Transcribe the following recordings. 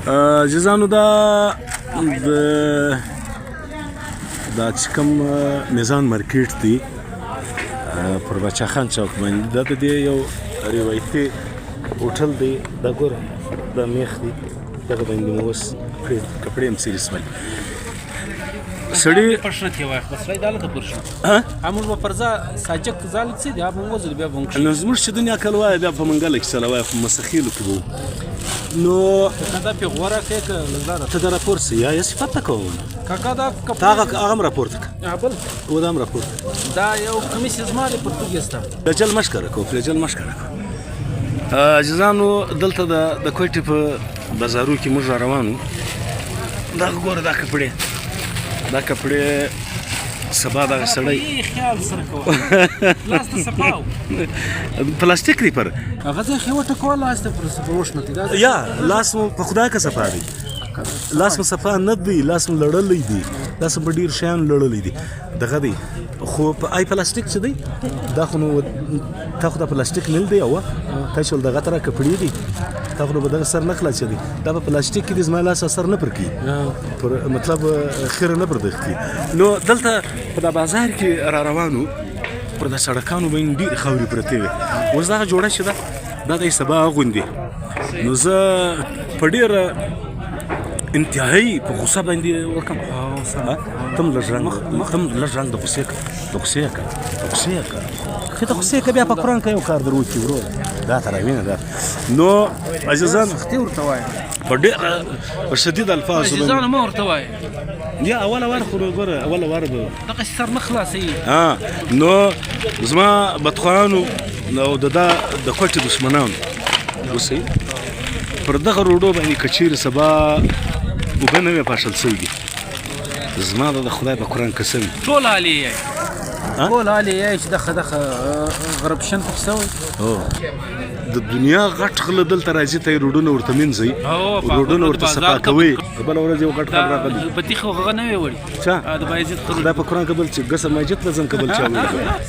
عزیزانو دا چې کوم میزان مارکیټ دی پر بچه خان چوک باندې دا د دې یو روایتي هوټل دی دا ګوره دا میخ دی دغه باندې مو اوس کپړې هم څیرې سول سړي پرشنه کې وای بس راځي دالته پرشنه همون په فرضا ساجک زال څه دی هغه موږ بیا بونګ نو زموږ چې دنیا کلوای بیا په منګل کې سلوای په مسخیلو کې وو نو دا په غوړه کې لزاره ته دا راپور سي یا صفات کوم کاکا دا هغه راپورت بل و دا راپورت دا یو کمیس زماله پرتګیستا فلجل مشکره کو عزیزانو دلته د کوټې په بازارو کې موږ روانو دا ګوره دا کپړې سبا دا سړی خیال سره کوه لاس ته سپاو پلاستیک دی پر هغه ځای خېوټه کوه لاس ته پر روشنه دی یا لاس مو په خدای کا صفا دی لاس مو صفا نه دی لاس مو لړلې دی لاس په ډیر شان لړلې دی دغه دی خو په آی پلاستیک څه دی دا خو نو تا خو د پلاستیک نه دی او تاسو دغه تر کپړې دی تا خو به دغه سر نه خلاص دی دا په پلاستیک کې د زما لاس اثر نه پر کی پر مطلب خیر نه پر دغه نو دلته په بازار کې را روانو پر د سړکانو باندې ډیر خوري پرته وي اوس دا جوړه شوه دا د سبا غوندي نو زه په ډیر انتهایی په غوسه باندې وکم تم لږ د غوسې بیا په قرآن کې یو کار درو چې ورو دا تر وینه دا نو عزیزان اختي ورته وای په ډېر شدید الفاظ عزیزان ما ورته وای یا اوله وار خو ګوره اوله وار به دغه سر نه خلاصي نو زما بدخوانو نو د کوټې دشمنانو اوسئ پر دغه روډو باندې کچیر سبا اوبه نه وي پاشل سوي دي زما د خدای په قرآن قسم ټول عالي چې دغه غربشن پکې سوی د دنیا غټ غله دلته راځي ته روډونه ورته مینځي روډونه ورته صفا کوي بل ورځ یو غټ خبر راغلی بتیخ هغه نه وي وړي د بایزید خدای په قرآن قبل چې قسم ماجد لازم قبل چا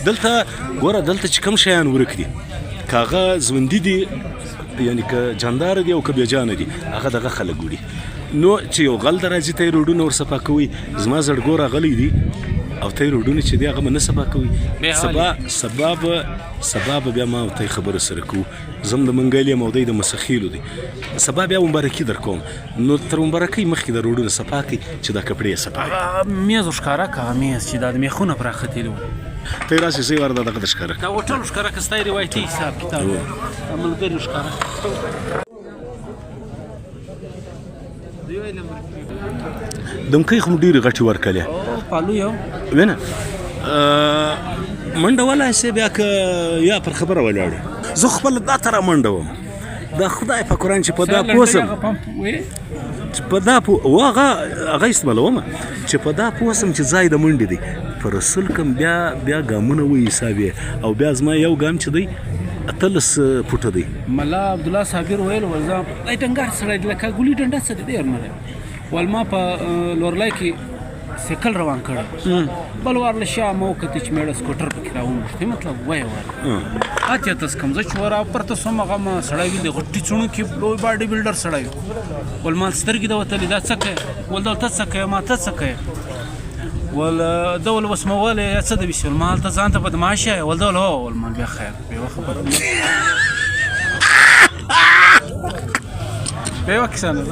دلته ګوره دلته چې کوم شیان ورک دي کاغه ژوندي دي یعنی که جاندار دی او که بیا جان دی هغه دغه خلک ګوري نو چې یو غل درځي ته روډونه ور صفا کوي زما زړګور غلی دی او ته روډونه چې دی هغه نه صفا کوي سبب بیا ما ته خبر سره کو زم د منګلې مودې د مسخیلو دی سبب بیا مبارکي در کوم نو تر مبارکي مخکې د روډونه صفا کوي چې دا کپړې صفا میز ښکارا کا میز چې د میخونه پراختلو ته راسي سي ورته دغه ښکارا دا هوټل ښکارا کستای روایتي حساب کتاب عملګری ښکارا دمکې خو ډېرې غټې ورکړلې پالو یو وینه منډه ولا سي بیا که یا پر خبره ولاړ زه خپل دا تر منډه وم دا خدای په قرآن چې په دا پوسم چې په دا هغه استعمالوم چې په دا پوسم چې ځای د منډې دی پر رسول کوم بیا ګامونه وې حساب او بیا زما یو ګام چې دی اتلس فوټه دی ملا عبدالله صابر ویل ورځه دای ټنګار سره لکه ګولي ډنډه سره دی ورمره ولما په لورلای کې سیکل روان کړ بل ورله شا موقته چې میړه سکوټر پکې راوړ مطلب وای اته تاسو کوم ځای چورا پرته سمغه ما سړی دی غټي چونو کې لوی باډي بلډر سړی ول ما سترګې د وتلې دا څه کوي ول دلته څه کوي ما ته څه کوي ول دول وسمواله څه د وسل مال ته ځان ته بدمعاشه ول دول هو ول مال بیا خیر به خبر به وکسانه